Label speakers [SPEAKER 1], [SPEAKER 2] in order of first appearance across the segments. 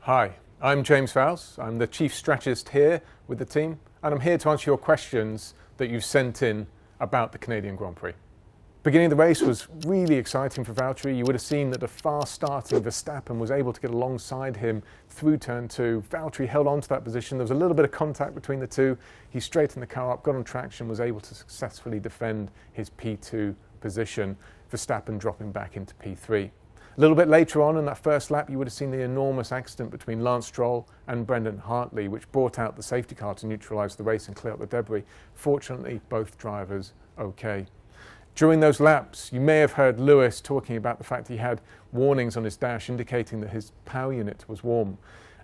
[SPEAKER 1] Hi, I'm James Vowles. I'm the Chief Strategist here with the team, and I'm here to answer your questions that you've sent in about the Canadian Grand Prix. Beginning of the race was really exciting for Valtteri. You would have seen that a fast starting Verstappen was able to get alongside him through turn 2. Valtteri held on to that position. There was a little bit of contact between the two. He straightened the car up, got on traction, was able to successfully defend his P2 position. Verstappen dropping back into P3. A little bit later on in that first lap, you would have seen the enormous accident between Lance Stroll and Brendan Hartley, which brought out the safety car to neutralise the race and clear up the debris. Fortunately, both drivers okay. During those laps, you may have heard Lewis talking about the fact he had warnings on his dash indicating that his power unit was warm.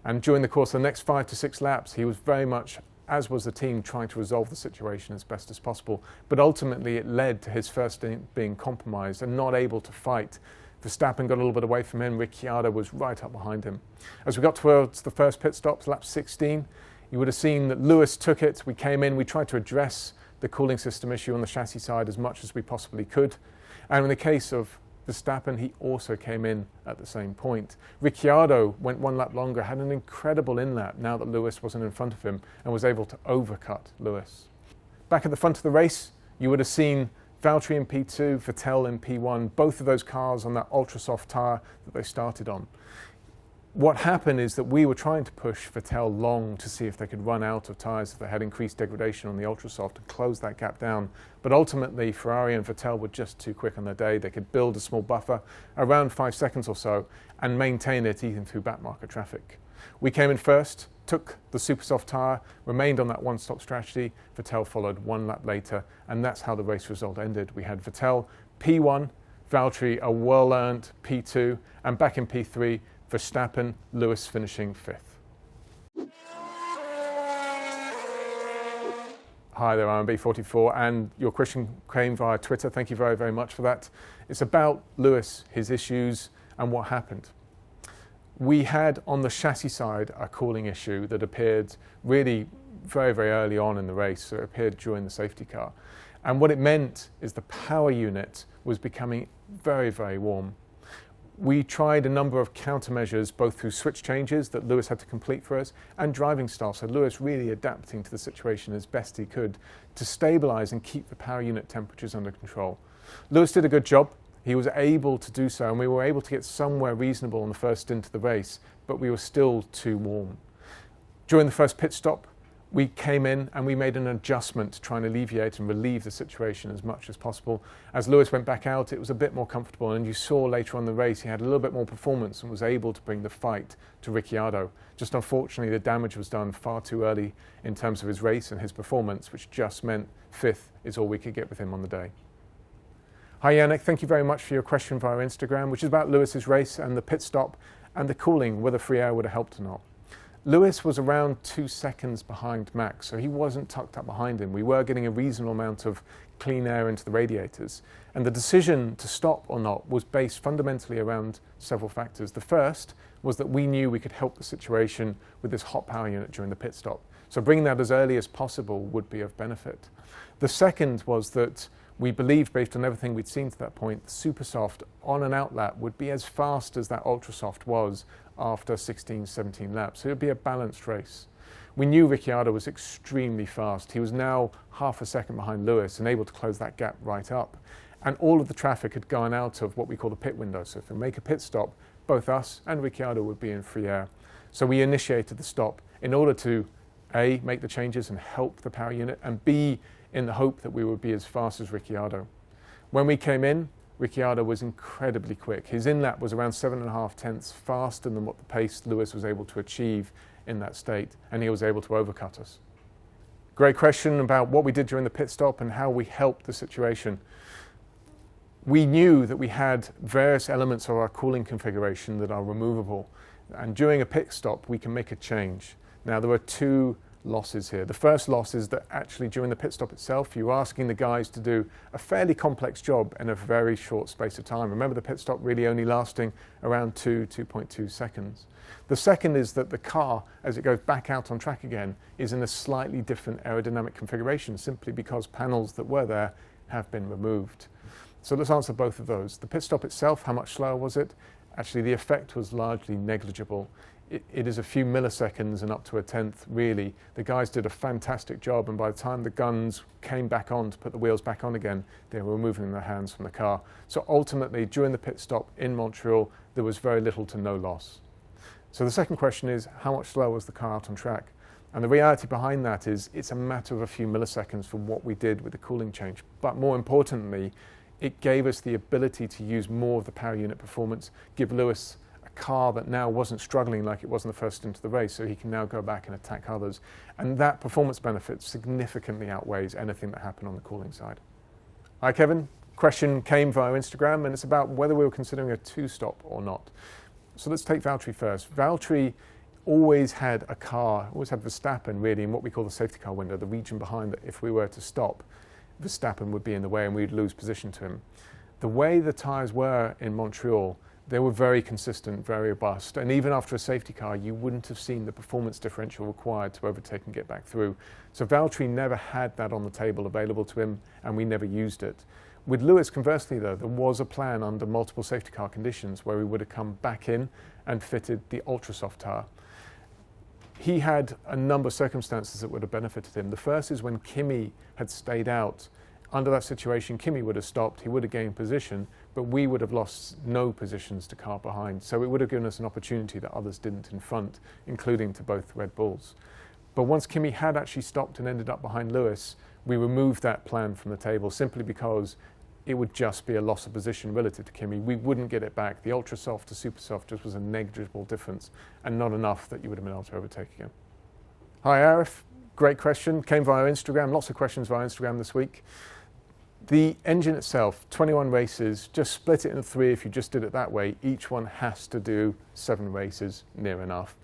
[SPEAKER 1] And during the course of the next 5 to 6 laps, he was very much, as was the team, trying to resolve the situation as best as possible. But ultimately, it led to his first stint being compromised and not able to fight. Verstappen got a little bit away from him. Ricciardo was right up behind him. As we got towards the first pit stops, lap 16, you would have seen that Lewis took it. We came in, we tried to address the cooling system issue on the chassis side as much as we possibly could. And in the case of Verstappen, he also came in at the same point. Ricciardo went 1 lap longer, had an incredible in-lap now that Lewis wasn't in front of him, and was able to overcut Lewis. Back at the front of the race, you would have seen Valtteri in P2, Vettel in P1, both of those cars on that ultra-soft tyre that they started on. What happened is that we were trying to push Vettel long to see if they could run out of tyres if they had increased degradation on the ultra-soft and close that gap down. But ultimately, Ferrari and Vettel were just too quick on their day. They could build a small buffer, around 5 seconds or so, and maintain it even through backmarker traffic. We came in first, took the super soft tyre, remained on that one-stop strategy. Vettel followed 1 lap later, and that's how the race result ended. We had Vettel P1, Valtteri a well-earned P2, and back in P3, Verstappen, Lewis finishing 5th. Hi there, I'm B44, and your question came via Twitter. Thank you very, very much for that. It's about Lewis, his issues, and what happened. We had on the chassis side a cooling issue that appeared really very, very early on in the race. So it appeared during the safety car. And what it meant is the power unit was becoming very, very warm. We tried a number of countermeasures, both through switch changes that Lewis had to complete for us and driving style. So Lewis really adapting to the situation as best he could to stabilise and keep the power unit temperatures under control. Lewis did a good job. He was able to do so, and we were able to get somewhere reasonable on the first stint of the race, but we were still too warm. During the first pit stop, we came in and we made an adjustment to try and alleviate and relieve the situation as much as possible. As Lewis went back out, it was a bit more comfortable, and you saw later on in the race he had a little bit more performance and was able to bring the fight to Ricciardo. Just unfortunately, the damage was done far too early in terms of his race and his performance, which just meant 5th is all we could get with him on the day. Hi Yannick, thank you very much for your question via Instagram, which is about Lewis's race and the pit stop and the cooling, whether free air would have helped or not. Lewis was around 2 seconds behind Max, so he wasn't tucked up behind him. We were getting a reasonable amount of clean air into the radiators. And the decision to stop or not was based fundamentally around several factors. The first was that we knew we could help the situation with this hot power unit during the pit stop. So bringing that as early as possible would be of benefit. The second was that we believed, based on everything we'd seen to that point, the super soft on an out lap would be as fast as that ultra soft was after 16, 17 laps. So it would be a balanced race. We knew Ricciardo was extremely fast. He was now half a second behind Lewis and able to close that gap right up. And all of the traffic had gone out of what we call the pit window. So if we make a pit stop, both us and Ricciardo would be in free air. So we initiated the stop in order to A, make the changes and help the power unit, and B, in the hope that we would be as fast as Ricciardo. When we came in, Ricciardo was incredibly quick. His in-lap was around 7.5 tenths faster than what the pace Lewis was able to achieve in that state, and he was able to overcut us. Great question about what we did during the pit stop and how we helped the situation. We knew that we had various elements of our cooling configuration that are removable, and during a pit stop we can make a change. Now there are 2 losses here. The first loss is that actually during the pit stop itself, you're asking the guys to do a fairly complex job in a very short space of time. Remember, the pit stop really only lasting around 2.2 seconds. The second is that the car, as it goes back out on track again, is in a slightly different aerodynamic configuration, simply because panels that were there have been removed. So let's answer both of those. The pit stop itself, how much slower was it? Actually, the effect was largely negligible. it is a few milliseconds and up to a tenth, really. The guys did a fantastic job, and by the time the guns came back on to put the wheels back on again, they were removing their hands from the car. So ultimately, during the pit stop in Montreal, there was very little to no loss. So the second question is, how much slower was the car out on track? And the reality behind that is it's a matter of a few milliseconds from what we did with the cooling change. But more importantly, it gave us the ability to use more of the power unit performance, give Lewis a car that now wasn't struggling like it was in the first stint of the race, so he can now go back and attack others. And that performance benefit significantly outweighs anything that happened on the cooling side. Hi, Kevin. Question came via Instagram, and it's about whether we were considering a two-stop or not. So let's take Valtteri first. Valtteri always had a car, always had Verstappen really in what we call the safety car window, the region behind that if we were to stop, Verstappen would be in the way and we'd lose position to him. The way the tyres were in Montreal, they were very consistent, very robust, and even after a safety car, you wouldn't have seen the performance differential required to overtake and get back through. So Valtteri never had that on the table available to him, and we never used it. With Lewis, conversely though, there was a plan under multiple safety car conditions where we would have come back in and fitted the HyperSoft tyre. He had a number of circumstances that would have benefited him. The first is when Kimi had stayed out. Under that situation, Kimi would have stopped, he would have gained position, but we would have lost no positions to car behind. So it would have given us an opportunity that others didn't in front, including to both Red Bulls. But once Kimi had actually stopped and ended up behind Lewis, we removed that plan from the table simply because it would just be a loss of position relative to Kimi. We wouldn't get it back. The HyperSoft to Supersoft just was a negligible difference and not enough that you would have been able to overtake again. Hi Arif, great question. Came via Instagram, lots of questions via Instagram this week. The engine itself, 21 races, just split it into 3 if you just did it that way. Each one has to do 7 races, near enough.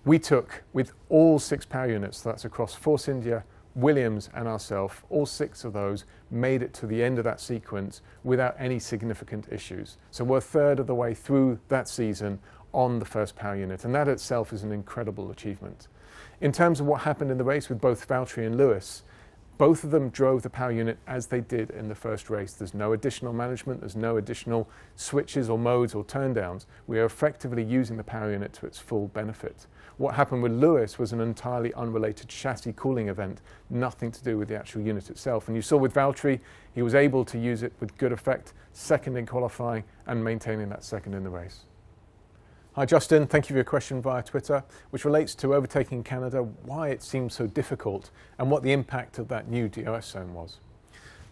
[SPEAKER 1] We took, with all 6 power units, so that's across Force India, Williams and ourselves, all 6 of those made it to the end of that sequence without any significant issues. So we're a third of the way through that season on the first power unit, and that itself is an incredible achievement. In terms of what happened in the race with both Valtteri and Lewis, both of them drove the power unit as they did in the first race. There's no additional management, there's no additional switches or modes or turndowns. We are effectively using the power unit to its full benefit. What happened with Lewis was an entirely unrelated chassis cooling event, nothing to do with the actual unit itself. And you saw with Valtteri, he was able to use it with good effect, second in qualifying and maintaining that second in the race. Hi Justin, thank you for your question via Twitter, which relates to overtaking Canada, why it seems so difficult and what the impact of that new DRS zone was.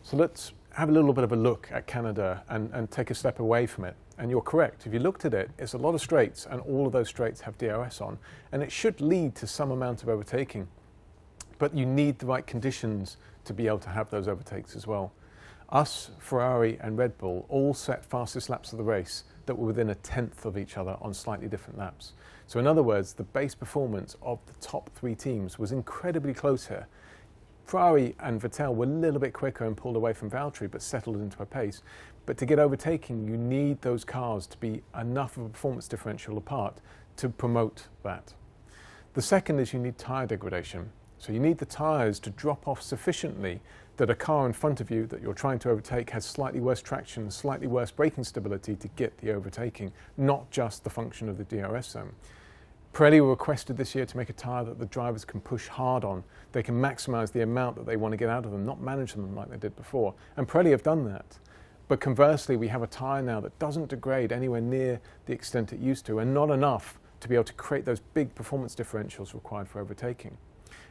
[SPEAKER 1] So let's have a little bit of a look at Canada and take a step away from it. And you're correct, if you looked at it, it's a lot of straights and all of those straights have DRS on, and it should lead to some amount of overtaking. But you need the right conditions to be able to have those overtakes as well. Us, Ferrari and Red Bull all set fastest laps of the race that were within a tenth of each other on slightly different laps. So in other words, the base performance of the top 3 teams was incredibly close here. Ferrari and Vettel were a little bit quicker and pulled away from Valtteri but settled into a pace. But to get overtaking, you need those cars to be enough of a performance differential apart to promote that. The second is you need tyre degradation. So you need the tyres to drop off sufficiently that a car in front of you that you're trying to overtake has slightly worse traction, slightly worse braking stability to get the overtaking, not just the function of the DRS zone. Pirelli were requested this year to make a tyre that the drivers can push hard on. They can maximise the amount that they want to get out of them, not manage them like they did before. And Pirelli have done that. But conversely, we have a tyre now that doesn't degrade anywhere near the extent it used to, and not enough to be able to create those big performance differentials required for overtaking.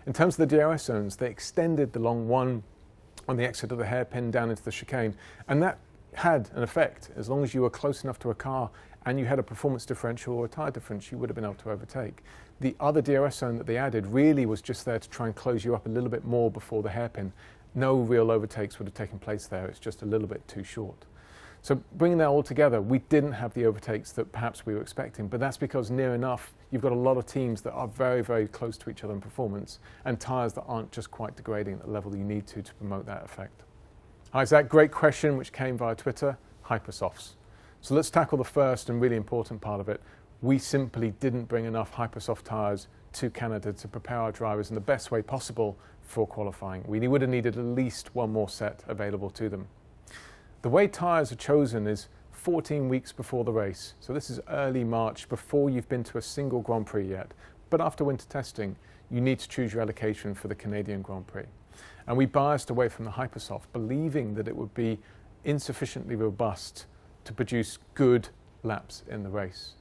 [SPEAKER 1] In terms of the DRS zones, they extended the long one on the exit of the hairpin down into the chicane, and that had an effect. As long as you were close enough to a car and you had a performance differential or a tyre difference, you would have been able to overtake. The other DRS zone that they added really was just there to try and close you up a little bit more before the hairpin. No real overtakes would have taken place there. It's just a little bit too short. So bringing that all together, we didn't have the overtakes that perhaps we were expecting, but that's because near enough, you've got a lot of teams that are very, very close to each other in performance and tyres that aren't just quite degrading at the level you need to promote that effect. Hi Zach, great question which came via Twitter, HyperSofts. So let's tackle the first and really important part of it. We simply didn't bring enough HyperSoft tyres to Canada to prepare our drivers in the best way possible for qualifying. We would have needed at least one more set available to them. The way tyres are chosen is 14 weeks before the race. So this is early March, before you've been to a single Grand Prix yet. But after winter testing, you need to choose your allocation for the Canadian Grand Prix. And we biased away from the HyperSoft, believing that it would be insufficiently robust to produce good laps in the race.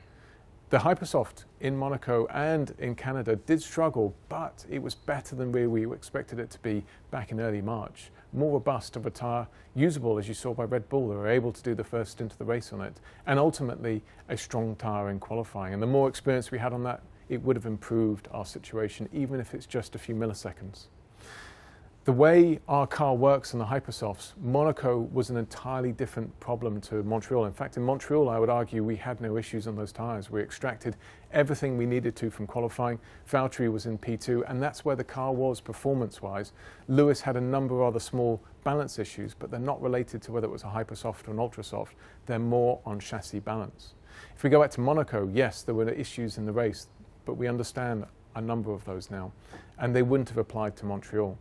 [SPEAKER 1] The HyperSoft in Monaco and in Canada did struggle, but it was better than we expected it to be back in early March. More robust of a tyre, usable as you saw by Red Bull. They were able to do the first stint of the race on it, and ultimately a strong tyre in qualifying. And the more experience we had on that, it would have improved our situation, even if it's just a few milliseconds. The way our car works in the HyperSofts, Monaco was an entirely different problem to Montreal. In fact, in Montreal, I would argue we had no issues on those tyres. We extracted everything we needed to from qualifying. Valtteri was in P2, and that's where the car was performance-wise. Lewis had a number of other small balance issues, but they're not related to whether it was a HyperSoft or an UltraSoft. They're more on chassis balance. If we go back to Monaco, yes, there were issues in the race, but we understand a number of those now, and they wouldn't have applied to Montreal.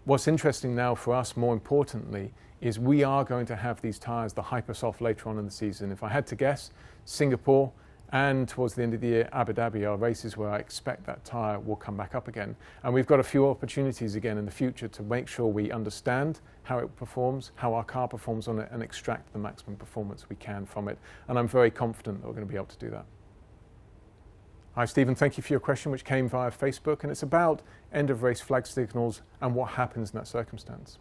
[SPEAKER 1] What's interesting now for us, more importantly, is we are going to have these tyres, the HyperSoft, later on in the season. If I had to guess, Singapore and towards the end of the year, Abu Dhabi are races where I expect that tyre will come back up again. And we've got a few opportunities again in the future to make sure we understand how it performs, how our car performs on it, and extract the maximum performance we can from it. And I'm very confident that we're going to be able to do that. Hi Stephen, thank you for your question, which came via Facebook, and it's about end of race flag signals and what happens in that circumstance.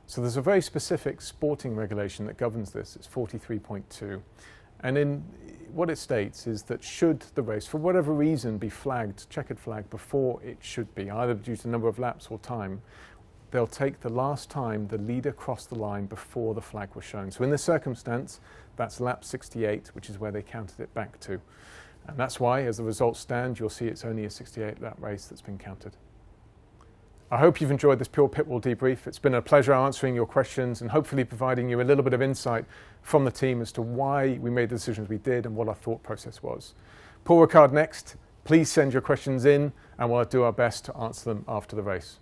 [SPEAKER 1] So there's a very specific sporting regulation that governs this. It's 43.2, and in what it states is that should the race, for whatever reason, be flagged, checkered flag, before it should be, either due to the number of laps or time, they'll take the last time the leader crossed the line before the flag was shown. So in this circumstance, that's lap 68, which is where they counted it back to. And that's why, as the results stand, you'll see it's only a 68-lap race that's been counted. I hope you've enjoyed this Pure Pitbull debrief. It's been a pleasure answering your questions and hopefully providing you a little bit of insight from the team as to why we made the decisions we did and what our thought process was. Paul Ricard next. Please send your questions in and we'll do our best to answer them after the race.